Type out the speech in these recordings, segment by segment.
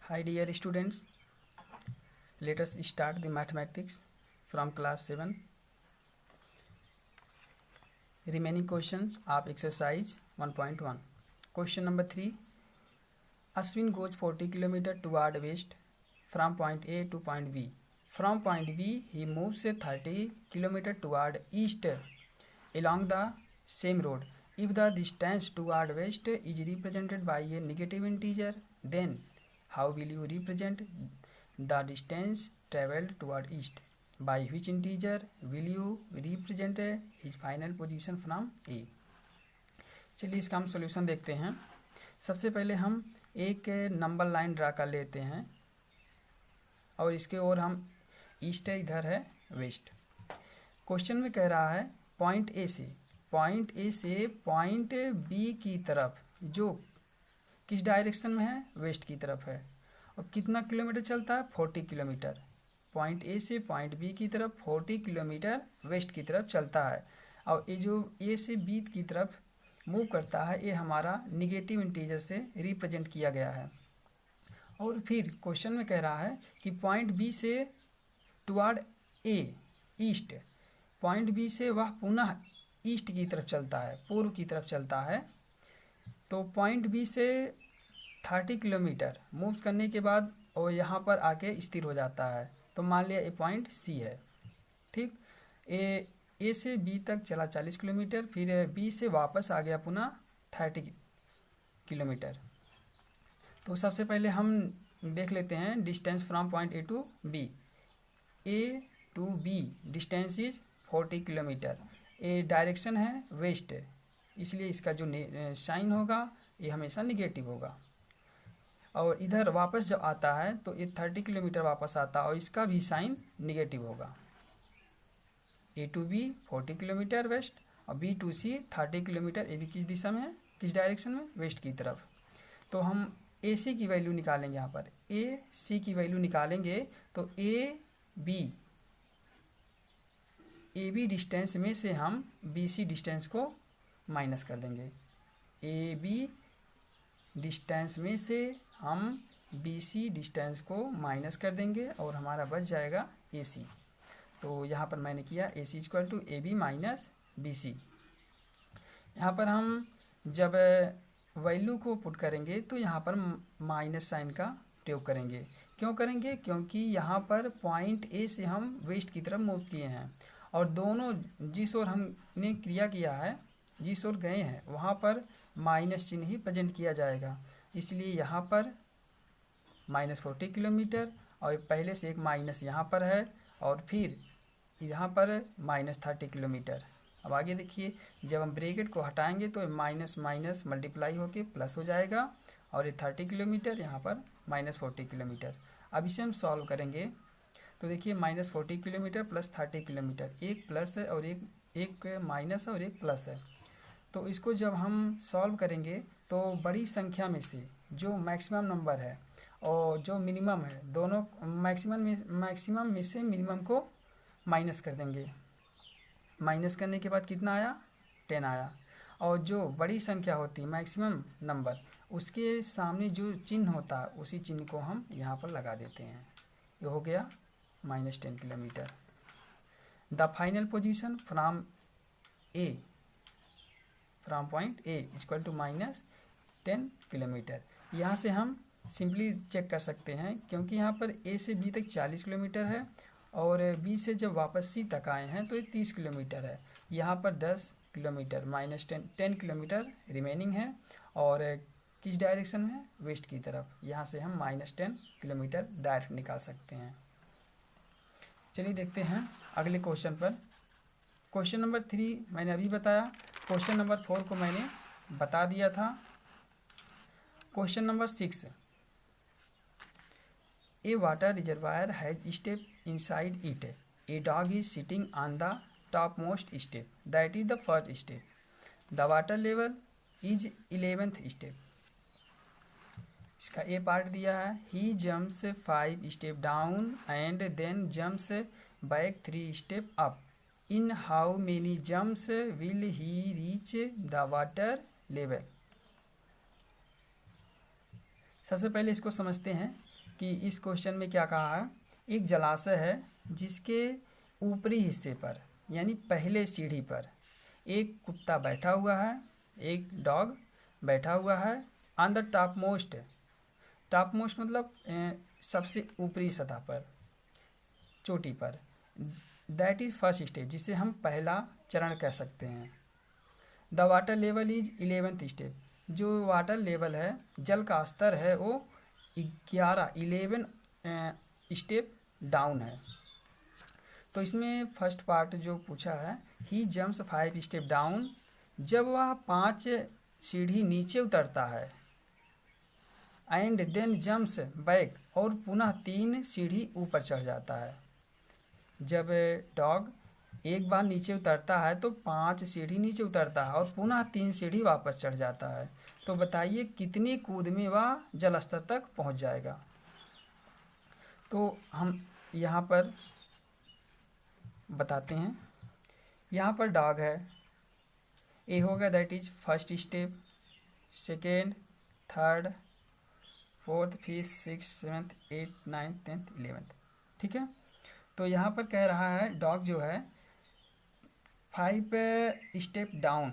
Hi dear students, let us start the mathematics from class 7. Remaining questions of exercise 1.1. Question number 3. Ashwin goes 40 km toward west from point A to point B. From point B, he moves 30 km toward east along the same road. If the distance toward west is represented by a negative integer, then how will you represent the distance traveled toward east? By which integer will you represent his final position from A? चलिए इसका हम solution देखते हैं। सबसे पहले हम एक number line draw कर लेते हैं और इसके ओर हम ईस्ट है, इधर है वेस्ट। क्वेश्चन में कह रहा है पॉइंट ए से पॉइंट बी की तरफ, जो किस डायरेक्शन में है, वेस्ट की तरफ है, और कितना किलोमीटर चलता है, 40 किलोमीटर। पॉइंट ए से पॉइंट बी की तरफ 40 किलोमीटर वेस्ट की तरफ चलता है। और ये जो ए से बी की तरफ मूव करता है, ये हमारा निगेटिव इंटीजर से रिप्रेजेंट किया गया है। और फिर क्वेश्चन में कह रहा है कि पॉइंट बी से टुवर्ड ए ईस्ट, पॉइंट बी से वह पुनः ईस्ट की तरफ चलता है, पूर्व की तरफ चलता है। तो पॉइंट बी से 30 किलोमीटर मूव करने के बाद और यहाँ पर आके स्थिर हो जाता है। तो मान लिया ये पॉइंट सी है, ठीक। ए से बी तक चला 40 किलोमीटर, फिर बी से वापस आ गया पुनः 30 किलोमीटर। तो सबसे पहले हम देख लेते हैं distance from point A to B. A to B distance is 40 kilometre. A direction है वेस्ट, इसलिए इसका जो साइन होगा ये हमेशा निगेटिव होगा। और इधर वापस जब आता है तो ये 30 किलोमीटर वापस आता है और इसका भी साइन निगेटिव होगा। ए टू बी 40 किलोमीटर वेस्ट और बी टू सी 30 किलोमीटर। ए भी किस दिशा में है, किस डायरेक्शन में, वेस्ट की तरफ। तो हम ए सी की वैल्यू निकालेंगे। यहाँ पर ए सी की वैल्यू निकालेंगे तो ए बी डिस्टेंस में से हम बी सी डिस्टेंस को माइनस कर देंगे। ए बी डिस्टेंस में से हम बी सी डिस्टेंस को माइनस कर देंगे और हमारा बच जाएगा ए सी। तो यहाँ पर मैंने किया A C equal to A B minus B C. यहाँ पर हम जब वैल्यू को पुट करेंगे तो यहाँ पर माइनस साइन का प्रयोग करेंगे। क्यों करेंगे? क्योंकि यहाँ पर पॉइंट ए से हम वेस्ट की तरफ मूव किए हैं और दोनों जिस ओर हमने क्रिया किया है, जिस ओर गए हैं, वहाँ पर माइनस चिन्ह ही प्रेजेंट किया जाएगा। इसलिए यहाँ पर -40 किलोमीटर और पहले से एक माइनस यहाँ पर है और फिर यहाँ पर -30 किलोमीटर। अब आगे देखिए, जब हम ब्रैकेट को हटाएंगे तो माइनस माइनस मल्टीप्लाई होके प्लस हो जाएगा और ये 30 किलोमीटर, यहाँ पर -40 किलोमीटर। अब इसे हम सॉल्व करेंगे तो देखिए -40 किलोमीटर प्लस 30 किलोमीटर, एक प्लस है और एक माइनस है और एक प्लस है। तो इसको जब हम सॉल्व करेंगे तो बड़ी संख्या में से जो मैक्सिमम नंबर है और जो मिनिमम है, दोनों मैक्सिमम में से मिनिमम को माइनस कर देंगे। माइनस करने के बाद कितना आया, 10 आया। और जो बड़ी संख्या होती है मैक्सिमम नंबर, उसके सामने जो चिन्ह होता है उसी चिन्ह को हम यहाँ पर लगा देते हैं। ये हो गया -10 kilometre. The final position from point A equal to -10 kilometre. यहाँ से हम सिंपली चेक कर सकते हैं क्योंकि यहाँ पर ए से बी तक 40 किलोमीटर है और बी से जब वापस सी तक आए हैं तो ये 30 किलोमीटर है। यहाँ पर 10 किलोमीटर -10 किलोमीटर रिमेनिंग है और किस डायरेक्शन में, वेस्ट की तरफ। यहाँ से हम -10 किलोमीटर डायरेक्ट निकाल सकते हैं। चलिए देखते हैं अगले क्वेश्चन पर। क्वेश्चन नंबर 3 मैंने अभी बताया, क्वेश्चन नंबर 4 को मैंने बता दिया था। Question number 6, a water reservoir has step inside it, a dog is sitting on the top most step, that is the first step, the water level is 11th step. इसका A part दिया है, he jumps 5 step down and then jumps back 3 step up, in how many jumps will he reach the water level. सबसे पहले इसको समझते हैं कि इस क्वेश्चन में क्या कहा है, एक जलाशय है जिसके ऊपरी हिस्से पर यानी पहले सीढ़ी पर एक कुत्ता बैठा हुआ है, एक डॉग बैठा हुआ है ऑन द टॉप मोस्ट मतलब सबसे ऊपरी सतह पर, चोटी पर। दैट इज़ फर्स्ट स्टेप, जिसे हम पहला चरण कह सकते हैं। The water level is 11th step, जो वाटर लेवल है, जल का स्तर है, वो 11 स्टेप डाउन है। तो इसमें फर्स्ट पार्ट जो पूछा है, ही जम्प्स 5 स्टेप डाउन, जब वह 5 सीढ़ी नीचे उतरता है, एंड देन जम्प्स बैक, और पुनः 3 सीढ़ी ऊपर चढ़ जाता है। जब डॉग एक बार नीचे उतरता है तो 5 सीढ़ी नीचे उतरता है और पुनः 3 सीढ़ी वापस चढ़ जाता है। तो बताइए कितनी कूद में वह जल स्तर तक पहुंच जाएगा। तो हम यहाँ पर बताते हैं। यहाँ पर डॉग है, ए हो गया, that is first step, second, third, fourth, fifth, six, seventh, 8, 9, 10, 11। ठीक है। तो यहाँ पर कह रहा है डॉग जो है 5 स्टेप डाउन,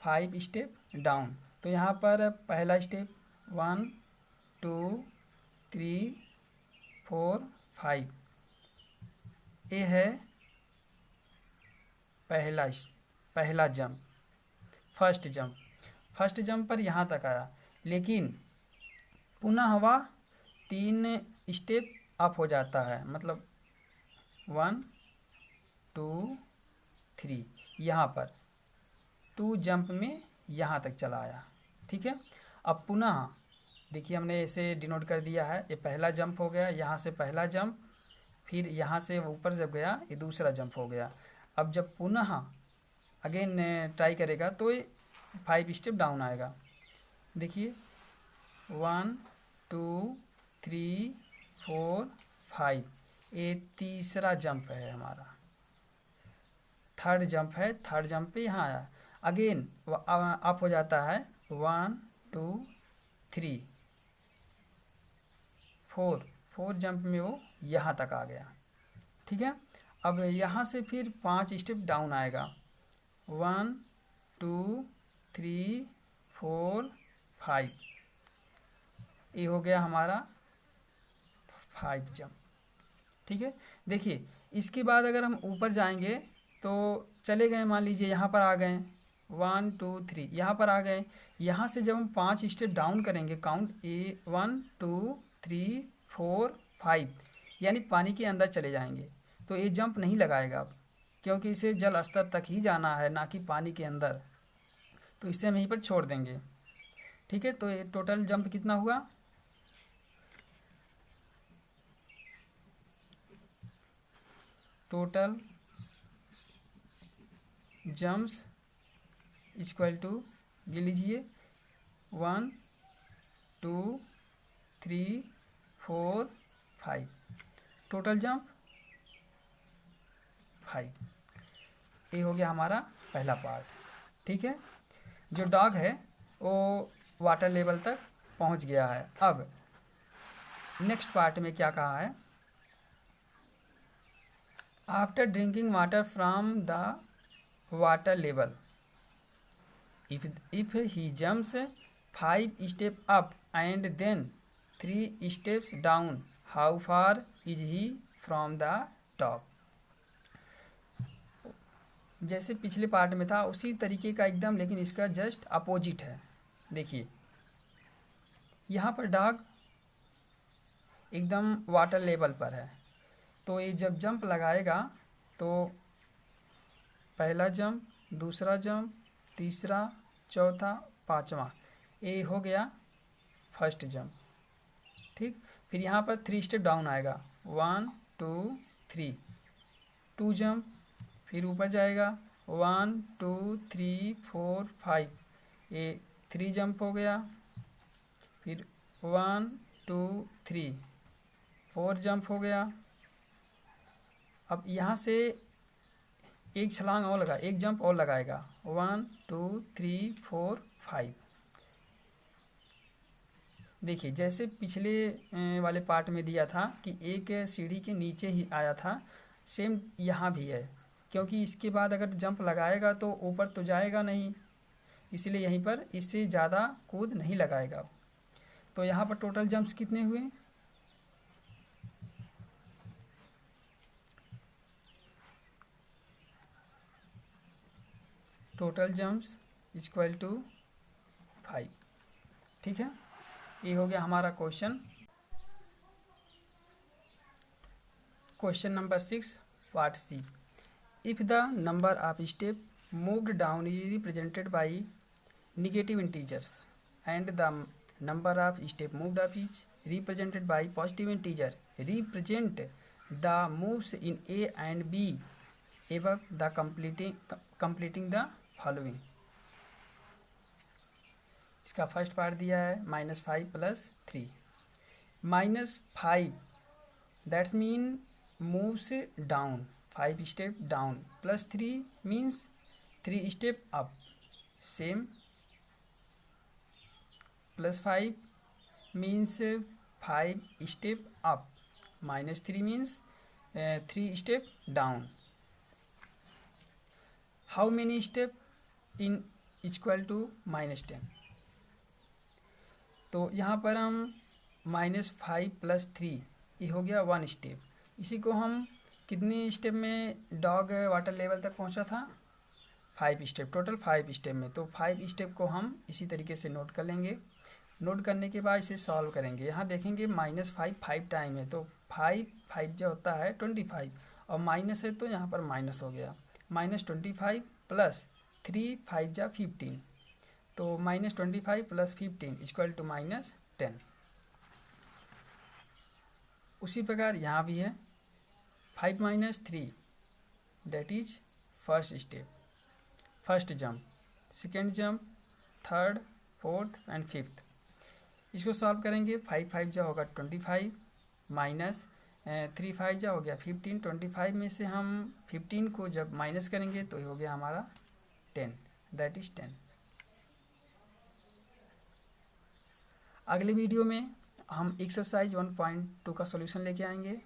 5 स्टेप डाउन। तो यहाँ पर पहला स्टेप 1 2 3 4 5, ये है पहला जंप, फर्स्ट जंप पर यहाँ तक आया, लेकिन पुनः वह 3 स्टेप अप हो जाता है, मतलब 1 2 3, यहाँ पर 2 जंप में यहाँ तक चला आया। ठीक है। अब पुनः देखिए हमने इसे डिनोट कर दिया है, ये पहला जंप हो गया, यहाँ से पहला जंप, फिर यहाँ से ऊपर जब गया ये दूसरा जंप हो गया। अब जब पुनः अगेन ट्राई करेगा तो ये 5 स्टेप डाउन आएगा। देखिए 1 2 3 4 5, ये तीसरा जंप है हमारा, थर्ड जंप है, थर्ड जंप पे यहाँ आया, अगेन अप हो जाता है 1 2 3 4 जंप में वो यहाँ तक आ गया। ठीक है। अब यहाँ से फिर 5 स्टेप डाउन आएगा, 1 2 3 4 5, ये हो गया हमारा 5 जंप। ठीक है। देखिए इसके बाद अगर हम ऊपर जाएंगे तो चले गए, मान लीजिए यहाँ पर आ गए 1 2 3, यहाँ पर आ गए, यहाँ से जब हम 5 स्टेप डाउन करेंगे, काउंट 1 2 3 4 5, यानी पानी के अंदर चले जाएंगे, तो ये जंप नहीं लगाएगा अब, क्योंकि इसे जल स्तर तक ही जाना है, ना कि पानी के अंदर, तो इसे हम यहीं पर छोड़ देंगे। ठीक है। तो ये टोटल जंप कितना हुआ, टोटल जम्प्स इक्वल टू, ये लीजिए 1 2 3 4 5, टोटल जंप 5। ये हो गया हमारा पहला पार्ट। ठीक है। जो डॉग है वो वाटर लेवल तक पहुंच गया है। अब नेक्स्ट पार्ट में क्या कहा है, after drinking water from the water level, if he jumps 5 steps up and then 3 steps down, how far is he from the top। जैसे पिछले पार्ट में था उसी तरीके का एकदम, लेकिन इसका जस्ट अपोजिट है। देखिए यहाँ पर डॉग एकदम वाटर लेवल पर है, तो ये जब जंप लगाएगा तो पहला जंप, दूसरा जंप, तीसरा, चौथा, पांचवा, ये हो गया फर्स्ट जंप। ठीक। फिर यहाँ पर 3 स्टेप डाउन आएगा, 1 2 3, 2 जंप, फिर ऊपर जाएगा 1 2 3 4 5, ये 3 जंप हो गया, फिर 1 2 3 4 जंप हो गया। अब यहाँ से एक छलांग और लगा, एक जंप और लगाएगा, 1 2 3 4 5, देखिए जैसे पिछले वाले पार्ट में दिया था कि एक सीढ़ी के नीचे ही आया था, सेम यहाँ भी है, क्योंकि इसके बाद अगर जंप लगाएगा तो ऊपर तो जाएगा नहीं, इसलिए यहीं पर इससे ज़्यादा कूद नहीं लगाएगा। तो यहाँ पर टोटल जंप्स कितने हुए? Total jumps equal to 5। ठीक है, ये हो गया हमारा question. Question number 6 part C. If the number of step moved down is represented by negative integers and the number of step moved up is represented by positive integer, represent the moves in A and B above the completing the following. इसका first part दिया है -5 + 3। -5 that's mean moves down 5 step down, +3 means 3 step up, same +5 means 5 step up, -3 means 3 step down. How many step in equal to -10? तो यहाँ पर हम -5 + 3 ये हो गया 1 स्टेप। इसी को हम कितने स्टेप में डॉग वाटर लेवल तक पहुँचा था? 5 स्टेप, टोटल 5 स्टेप में। तो 5 स्टेप को हम इसी तरीके से नोट कर लेंगे। नोट करने के बाद इसे सॉल्व करेंगे। यहाँ देखेंगे -5 5 टाइम है, तो 5 जो होता है 25, और माइनस है तो यहाँ पर माइनस हो गया। -25 + 3 5 जा 15, तो -25 + 15 इक्वल टू -10। उसी प्रकार यहाँ भी है 5 - 3 that is first step, first jump, second jump, third, fourth and fifth. इसको सॉल्व करेंगे। 5 5 जा होगा 25, माइनस 3 5 जा हो गया 15। 25 में से हम 15 को जब माइनस करेंगे तो ये हो गया हमारा 10, दैट इज 10। अगले वीडियो में हम एक्सरसाइज 1.2 का सॉल्यूशन लेके आएंगे।